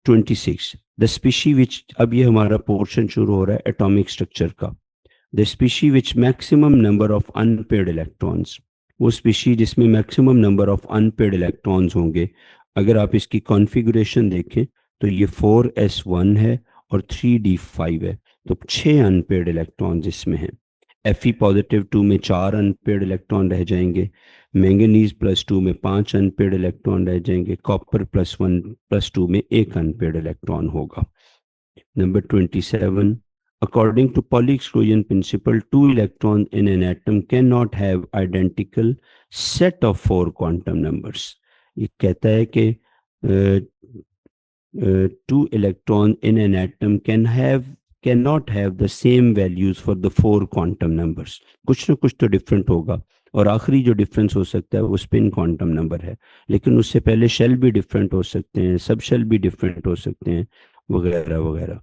26 the species विच, अब ये हमारा पोर्शन शुरू हो रहा है एटॉमिक स्ट्रक्चर का। The species which maximum number of unpaired electrons, वो स्पीशी जिसमें maximum number of unpaired electrons होंगे। अगर आप इसकी कॉन्फ़िगरेशन देखें तो ये 4s1 है और 3d5 है, तो 6 अनपेड इलेक्ट्रॉन्स इसमें हैं। Fe पॉजिटिव 2 में 4 अनपेड इलेक्ट्रॉन रह जाएंगे, मैंगनीज +2 में 5 अनपेड इलेक्ट्रॉन रह जाएंगे, कॉपर +1 +2 में 1 अनपेड इलेक्ट्रॉन होगा। Number 27, according to Pauli exclusion principle, two electrons in an atom cannot have identical set of 4 quantum numbers. ये कहता है कि two electrons in an atom cannot have the same values for the 4 quantum numbers. कुछ ना कुछ तो different होगा, और आखिरी जो डिफरेंस हो सकता है वो स्पिन क्वांटम नंबर है, लेकिन उससे पहले शेल भी डिफरेंट हो सकते हैं, सब शेल भी डिफरेंट हो सकते हैं, वगैरह वगैरह।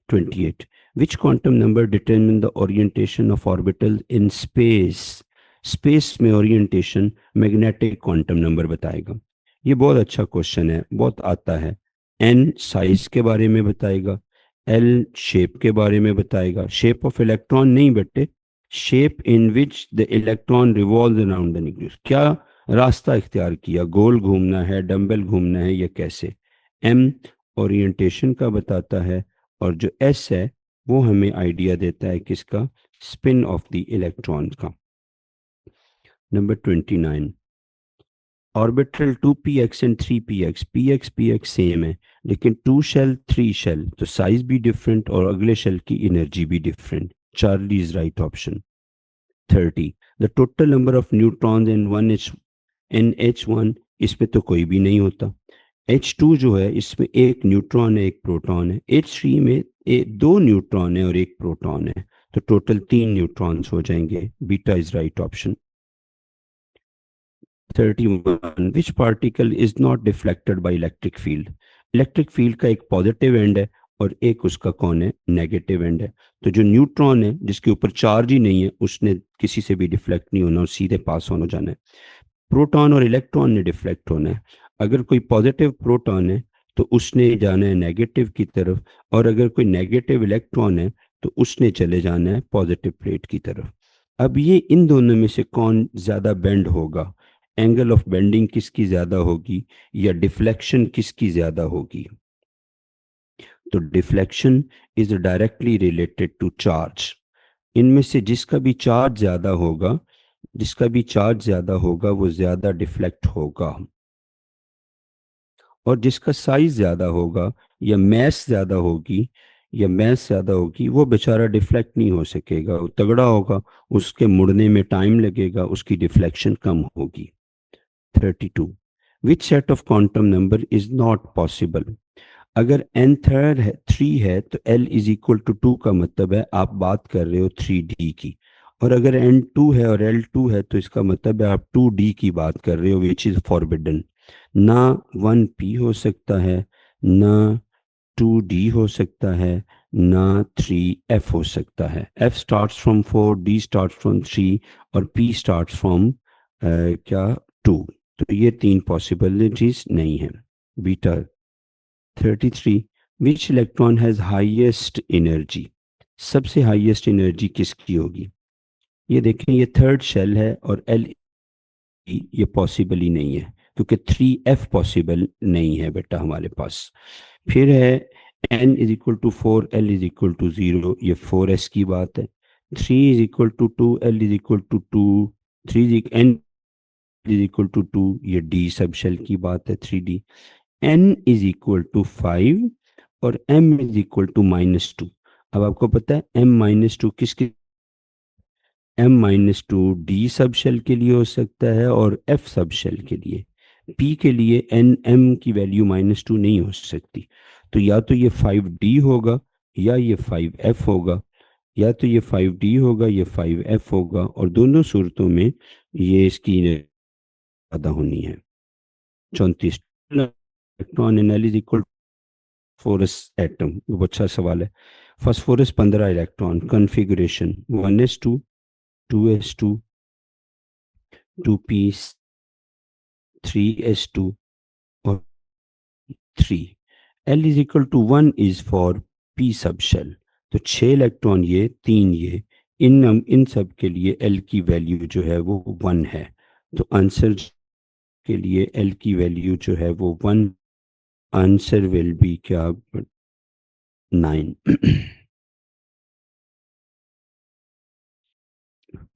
28, which quantum number determine the orientation of orbitals in space? Space में ओरिएंटेशन मैग्नेटिक क्वांटम नंबर बताएगा। ये बहुत अच्छा क्वेश्चन है, बहुत आता है। एन साइज के बारे में बताएगा, एल शेप के बारे में बताएगा, शेप ऑफ इलेक्ट्रॉन नहीं बेटे, shape in which the electron revolve around the nucleus, क्या रास्ता इख्तियार किया, गोल घूमना है, डंबल घूमना है, या कैसे। एम ओरिएंटेशन का बताता है, और जो एस है वो हमें आइडिया देता है किसका, स्पिन ऑफ द इलेक्ट्रॉन का। Number 29, orbital 2px and 3px, px same है लेकिन 2 शेल 3 शेल, तो साइज भी डिफरेंट और अगले शेल की एनर्जी भी different. Charlie is right option. 30, the total number of neutrons in H1, इसमें तो कोई भी नहीं होता। H2 जो है इसमें एक न्यूट्रॉन है एक प्रोटॉन है, H3 में 2 न्यूट्रॉन है और एक प्रोटॉन है, तो टोटल 3 न्यूट्रॉन्स हो जाएंगे। Beta is right option. 31, which particle is not deflected by electric field, electric field का एक पॉजिटिव एंड है और एक उसका कौन है, नेगेटिव एंड है। तो जो न्यूट्रॉन है जिसके ऊपर चार्ज ही नहीं है उसने किसी से भी डिफ्लेक्ट नहीं होना और सीधे पास होना जाना है। प्रोटॉन और इलेक्ट्रॉन ने डिफ्लेक्ट होना है। अगर कोई पॉजिटिव प्रोटॉन है तो उसने जाना है नेगेटिव की तरफ, और अगर कोई नेगेटिव इलेक्ट्रॉन है तो उसने चले जाना है पॉजिटिव प्लेट की तरफ। अब ये इन दोनों में से कौन ज़्यादा बेंड होगा, एंगल ऑफ बेंडिंग किसकी ज़्यादा होगी, या डिफ्लेक्शन किसकी ज़्यादा होगी। तो deflection is directly related to charge. इनमें से जिसका भी चार्ज ज़्यादा होगा, जिसका भी चार्ज ज़्यादा होगा वो ज़्यादा डिफ्लेक्ट होगा, और जिसका साइज ज़्यादा होगा या मैस ज़्यादा होगी, वो बेचारा डिफ्लेक्ट नहीं हो सकेगा, वो तगड़ा होगा, उसके मुड़ने में टाइम लगेगा, उसकी डिफ्लेक्शन कम होगी। 32, which set of quantum number is not possible. अगर n थर्ड है 3 है तो l इज इक्वल टू 2 का मतलब है आप बात कर रहे हो 3d की, और अगर n 2 है और l 2 है तो इसका मतलब है आप 2d की बात कर रहे हो, विच इज फॉरबिडन। ना 1p हो सकता है, ना 2d हो सकता है, ना 3f हो सकता है। f starts from 4, d starts from 3 और p स्टार्ट्स फ्रॉम क्या 2, तो ये 3 पॉसिबिलिटीज नहीं है। Beta. 33, which electron has highest energy, सबसे हाईएस्ट एनर्जी किसकी होगी। ये देखें ये थर्ड शेल है और एल ये पॉसिबल ही नहीं है क्योंकि 3f पॉसिबल नहीं है बेटा हमारे पास। फिर है n is equal to 4, L is equal to 0, ये 4s की बात है। 3 is equal to 2, L is equal to 2, 3 n is equal to 2, ये d सब शेल की बात है 3d। n is equal to 5 और m इज इक्वल टू -2। अब आपको पता है m-2 किसके, m-2 d सब शेल के लिए हो सकता है और f सब शेल के लिए। p के लिए n m की वैल्यू -2 नहीं हो सकती, तो या तो ये 5d होगा या ये 5f होगा, या तो ये 5d होगा या 5f होगा, और दोनों सूरतों में ये इसकी ज़्यादा होनी है। 34, electron N L is equal phosphorus atom, वो अच्छा सवाल है। Phosphorus 15 electron, configuration 1s2, 2s2, 2p, 3s2 और 3। L is equal to 1 is for p subshell. तो 6 इलेक्ट्रॉन ये, 3 ये, इन सब के लिए L की वैल्यू जो है वो 1 है। तो आंसर के लिए L की वैल्यू जो है वो 1, आंसर विल बी क्या, 9।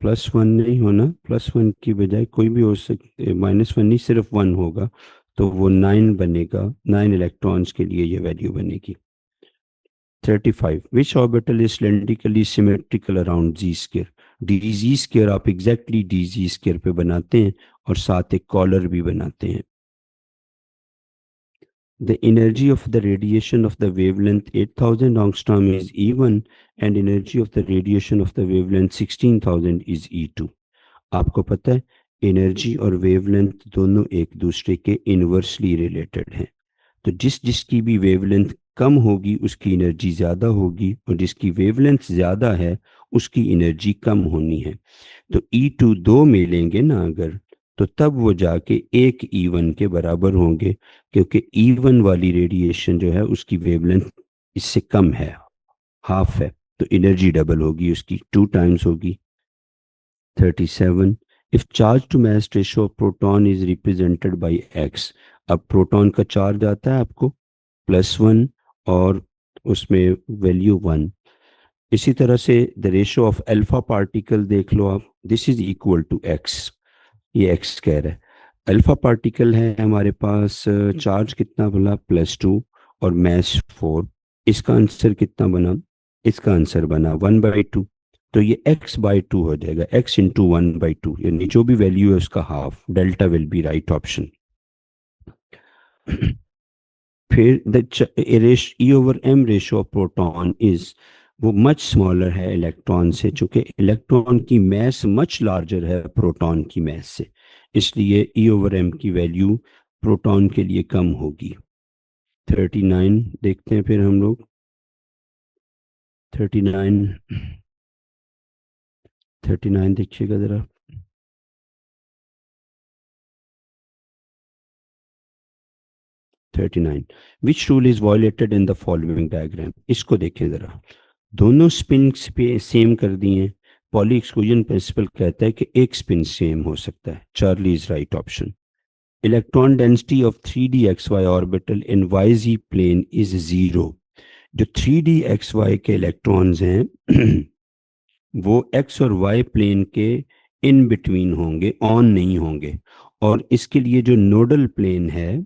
+1 नहीं होना, +1 की बजाय कोई भी हो सकते, -1 नहीं, सिर्फ 1 होगा। तो वो 9 बनेगा, 9 इलेक्ट्रॉन्स के लिए ये वैल्यू बनेगी। 35, which orbital is cylindrically symmetrical around z square. D z square आप एग्जैक्टली डी जी स्क्वायर पे बनाते हैं और साथ एक कॉलर भी बनाते हैं। The energy of the radiation of the wavelength 8000 angstrom is E1 and energy of the radiation of the wavelength 16,000 is E2। आपको पता है एनर्जी और वेवलेंथ दोनों एक दूसरे के इनवर्सली रिलेटेड हैं। तो जिस जिसकी भी वेवलेंथ कम होगी उसकी एनर्जी ज़्यादा होगी, और जिसकी वेवलेंथ ज़्यादा है उसकी एनर्जी कम होनी है। तो E2 दो मिलेंगे ना अगर, तो तब वो जाके एक E1 के बराबर होंगे, क्योंकि E1 वाली रेडिएशन जो है उसकी वेवलेंथ इससे कम है, हाफ है। तो एनर्जी डबल होगी, उसकी 2 टाइम्स होगी। 37, if charge to mass ratio of proton is represented by x। अब प्रोटॉन का चार्ज आता है आपको +1 और उसमें वैल्यू 1। इसी तरह से the ratio of alpha particle देख लो आप, this is equal to x। ये x कह रहा है, अल्फा पार्टिकल है हमारे पास, चार्ज कितना बोला +2 और मैस 4। इसका आंसर कितना बना, इसका आंसर बना 1/2। तो ये x/2 हो जाएगा, x इंटू 1/2, यानी जो भी वैल्यू है उसका half, delta will be right option. फिर the E/m ratio of proton is, वो मच स्मॉलर है इलेक्ट्रॉन से, चूंकि इलेक्ट्रॉन की मैस मच लार्जर है प्रोटॉन की मैस से, इसलिए E/m की वैल्यू प्रोटॉन के लिए कम होगी। 39 देखते हैं फिर हम लोग। 39, 39 देखिएगा जरा। 39, which rule is violated in the following diagram. इसको देखें जरा, दोनों स्पिन पे सेम कर दिए हैं। पॉली एक्सक्लूजन प्रिंसिपल कहता है कि एक स्पिन सेम हो सकता है, Charlie is right option. Electron density of 3D xy orbital in YZ plane is 0। जो 3D xy के इलेक्ट्रॉन्स हैं वो x और y प्लेन के इन बिटवीन होंगे, ऑन नहीं होंगे। और इसके लिए जो नोडल प्लेन है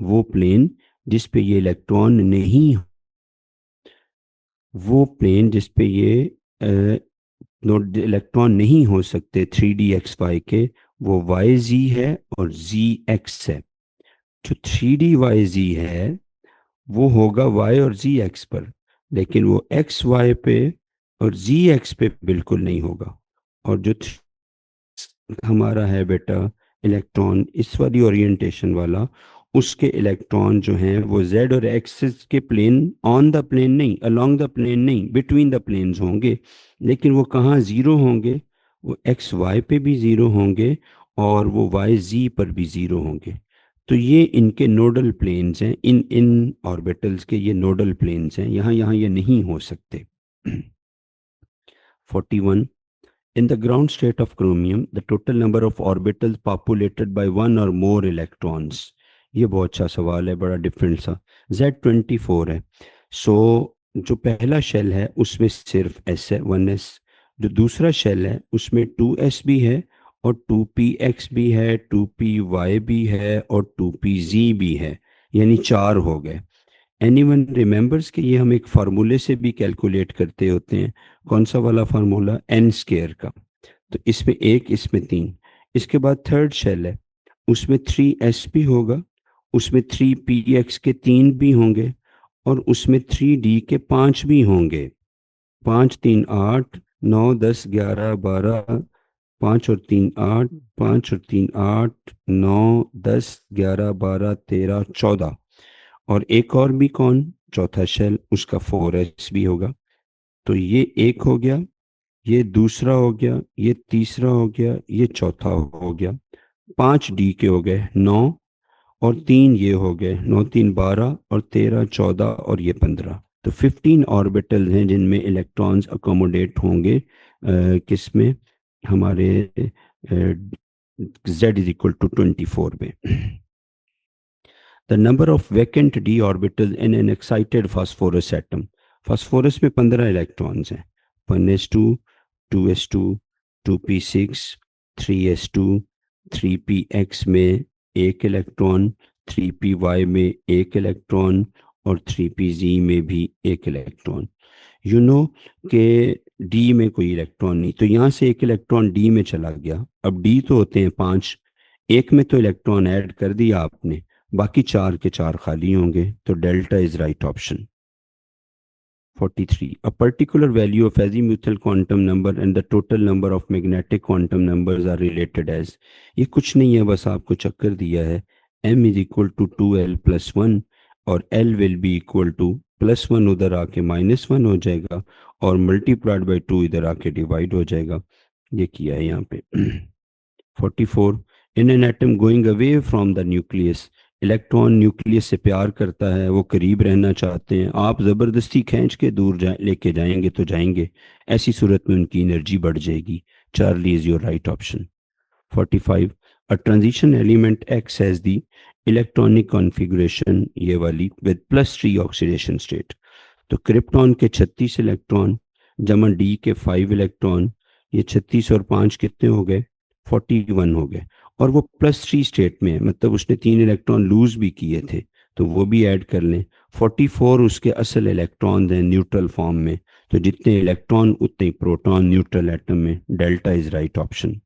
वो प्लेन जिस पे ये इलेक्ट्रॉन नहीं, वो प्लेन जिस पे ये इलेक्ट्रॉन नहीं हो सकते 3D xy के, वो YZ है और ZX है। जो 3D YZ है वो होगा y और zx पर, लेकिन वो xy पे और zx पे बिल्कुल नहीं होगा। और जो हमारा है बेटा इलेक्ट्रॉन इस वाली ओरिएंटेशन वाला, उसके इलेक्ट्रॉन जो हैं वो z और एक्सिस के प्लेन, ऑन द प्लेन नहीं, अलोंग द प्लेन नहीं, बिटवीन द प्लेन्स होंगे। लेकिन वो कहाँ ज़ीरो होंगे, वो एक्स वाई पे भी ज़ीरो होंगे और वो वाई जी पर भी ज़ीरो होंगे। तो ये इनके नोडल प्लेन्स हैं, इन इन ऑर्बिटल्स के ये नोडल प्लेन्स हैं, यहाँ यहाँ ये नहीं हो सकते। 41, in the ground state of chromium, the total number of orbitals populated by one or more electrons। ये बहुत अच्छा सवाल है, बड़ा डिफरेंट सा। Z24 है। जो पहला शेल है उसमें सिर्फ S है, 1s। जो दूसरा शेल है उसमें 2s भी है और 2px भी है, 2py भी है और 2pz भी है, यानी 4 हो गए। एनीवन रिमेंबर्स कि ये हम एक फार्मूले से भी कैलकुलेट करते होते हैं, कौन सा वाला फार्मूला, एन स्केयर का। तो इसमें एक, इसमें 3। इसके बाद थर्ड शेल है, उसमें 3s भी होगा, उसमें 3px के 3 भी होंगे और उसमें 3d के 5 भी होंगे। 5 3 8 9 10 11 12, 5 और 3 8, 5 और 3 8 9 10 11 12 13 14। और एक और भी कौन, चौथा शेल, उसका 4s भी होगा। तो ये एक हो गया, ये दूसरा हो गया, ये तीसरा हो गया, ये चौथा हो गया। 5d के हो गए 9 और 3 ये हो गए, 9 3 12 और 13 14 और ये 15। तो 15 ऑर्बिटल हैं जिनमें इलेक्ट्रॉन्स अकोमोडेट होंगे किस में, हमारे z इज इक्वल टू 24 में। The number of vacant d orbital in an excited phosphorus atom, phosphorus में 15 इलेक्ट्रॉन्स हैं, 1s2 2s2 2p6 3s2, 3px में एक इलेक्ट्रॉन, 3py में एक इलेक्ट्रॉन और 3pz में भी एक इलेक्ट्रॉन। यू नो कि डी में कोई इलेक्ट्रॉन नहीं, तो यहाँ से एक इलेक्ट्रॉन डी में चला गया। अब डी तो होते हैं 5, एक में तो इलेक्ट्रॉन ऐड कर दिया आपने, बाकी 4 के 4 खाली होंगे, तो delta is right option. 43. A particular value of azimuthal quantum number and the total number of magnetic quantum numbers are related as, ये कुछ नहीं है, बस आपको चक्कर दिया है, m is equal to 2l plus 1 और l will be equal to plus 1 उधर आके माइनस 1 हो जाएगा और मल्टीप्लाइड बाई 2 इधर आके डिवाइड हो जाएगा। ये किया है यहाँ पे। 44. In an atom going away from the nucleus, electron nucleus से प्यार करता है, वो करीब रहना चाहते हैं, आप ज़बरदस्ती खींच के दूर लेके जाएंगे तो जाएंगे, ऐसी सूरत में उनकी एनर्जी बढ़ जाएगी। Charlie is your right option. 45. A transition element x has the electronic configuration, ये वाली, विद +3 ऑक्सीडेशन स्टेट। तो क्रिप्टॉन के 36 इलेक्ट्रॉन जमा डी के 5 इलेक्ट्रॉन, ये 36 और 5 कितने हो गए, 41 हो गए, और वो +3 स्टेट में है, मतलब उसने 3 इलेक्ट्रॉन लूज भी किए थे, तो वो भी ऐड कर लें। 44 उसके असल इलेक्ट्रॉन हैं न्यूट्रल फॉर्म में, तो जितने इलेक्ट्रॉन उतने प्रोटॉन न्यूट्रल एटम में, delta is right option.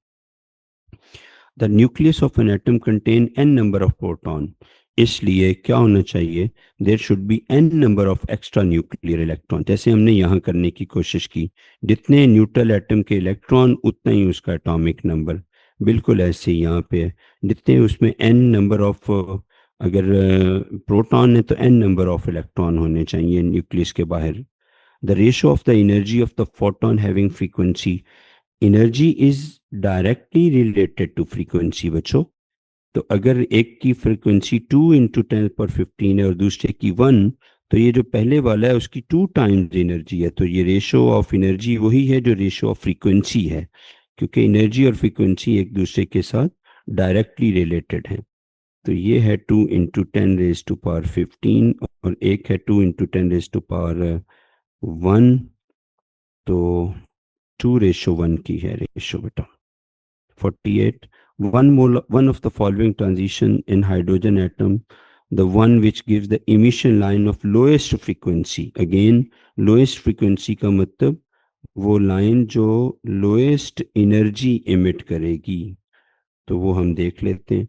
The nucleus of an atom contain n number of proton, इसलिए क्या होना चाहिए, there should be n number of extra nuclear electron, जैसे हमने यहाँ करने की कोशिश की, जितने न्यूट्रल एटम के इलेक्ट्रॉन उतना ही उसका एटॉमिक नंबर, बिल्कुल ऐसे ही यहाँ पे है, जितने उसमें n नंबर ऑफ, अगर प्रोटॉन है तो n नंबर ऑफ इलेक्ट्रॉन होने चाहिए न्यूक्लियस के बाहर। The ratio of the energy of the photon having frequency, energy is directly related to frequency बच्चों। तो अगर एक की फ्रीक्वेंसी 2 × 10⁻15 है और दूसरे की 1, तो ये जो पहले वाला है उसकी 2 टाइम्स एनर्जी है, तो ये रेशो ऑफ एनर्जी वही है जो रेशो ऑफ फ्रीक्वेंसी है, क्योंकि एनर्जी और फ्रीक्वेंसी एक दूसरे के साथ डायरेक्टली रिलेटेड है। तो ये है 2 × 10⁻15 और एक है 2 × 10⁻1, तो 2:1 की है रेशो बेटा। 48. One of the following transition in hydrogen atom, the one which gives the emission line of lowest frequency, again lowest frequency का मतलब वो लाइन जो lowest energy emit करेगी, तो वो हम देख लेते हैं।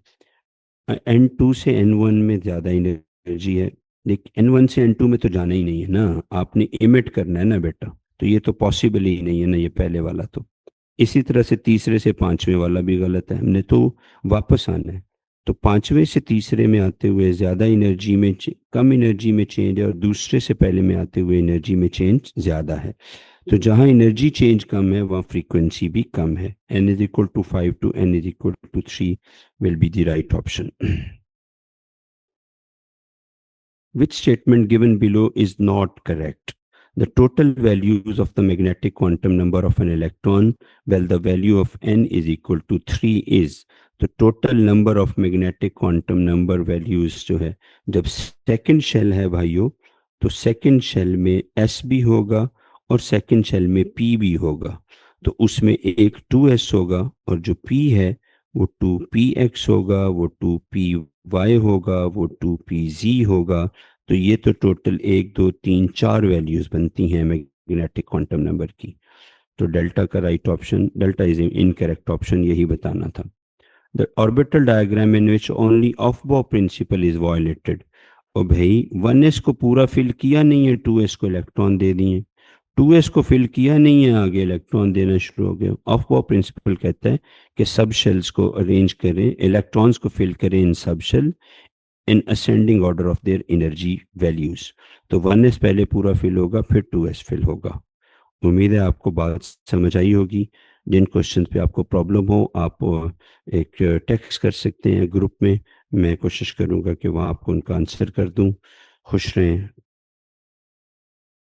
N2 से N1 में ज़्यादा एनर्जी है, लेकिन N1 से N2 में तो जाना ही नहीं है ना, आपने इमिट करना है ना बेटा, तो ये तो पॉसिबल ही नहीं है ना, ये पहले वाला। तो इसी तरह से तीसरे से पांचवें वाला भी गलत है, हमने तो वापस आना है। तो पांचवें से तीसरे में आते हुए ज़्यादा एनर्जी में कम एनर्जी में चेंज है, और दूसरे से पहले में आते हुए एनर्जी में चेंज ज़्यादा है। तो जहाँ एनर्जी चेंज कम है वहाँ फ्रीक्वेंसी भी कम है। n is equal to 5 to n is equal to 3 will be the right option. Which statement given below is not correct? The total values of the magnetic quantum number of an electron, well the value of n is equal to 3 is, तो total number of magnetic quantum number values जो है, जब second shell है भाइयों, तो second shell में s भी होगा और सेकंड शेल में p भी होगा, तो उसमें एक 2s होगा और जो p है वो 2px होगा, वो 2py होगा, वो 2pz होगा। तो ये तो टोटल 1 2 3 4 वैल्यूज बनती हैं मैग्नेटिक क्वांटम नंबर की। तो डेल्टा का right option, delta is incorrect option, यही बताना था। The orbital diagram in which only of बॉ प्रिंसिपल इज वायलेटेड, और भाई 1s को पूरा फिल किया नहीं है, 2s को इलेक्ट्रॉन दे दिए, 2s को फिल किया नहीं है, आगे इलेक्ट्रॉन देना शुरू हो गया। ऑफ बॉ प्रिंसिपल कहता है कि सब शेल्स को अरेंज करें, इलेक्ट्रॉन्स को फिल करें इन सब shell in ascending order of their energy values. तो 1s पहले पूरा फिल होगा, फिर 2s फिल होगा। उम्मीद है आपको बात समझ आई होगी। जिन क्वेश्चन पे आपको प्रॉब्लम हो, आप एक टेक्स्ट कर सकते हैं ग्रुप में मैं कोशिश करूंगा कि वहाँ आपको उनका आंसर कर दूं। खुश रहें।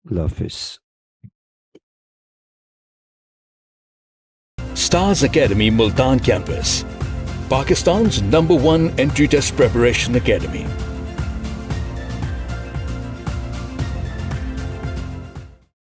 अल्लाह हाफिज़। Stars Academy Multan campus, Pakistan's #1 entry test preparation academy.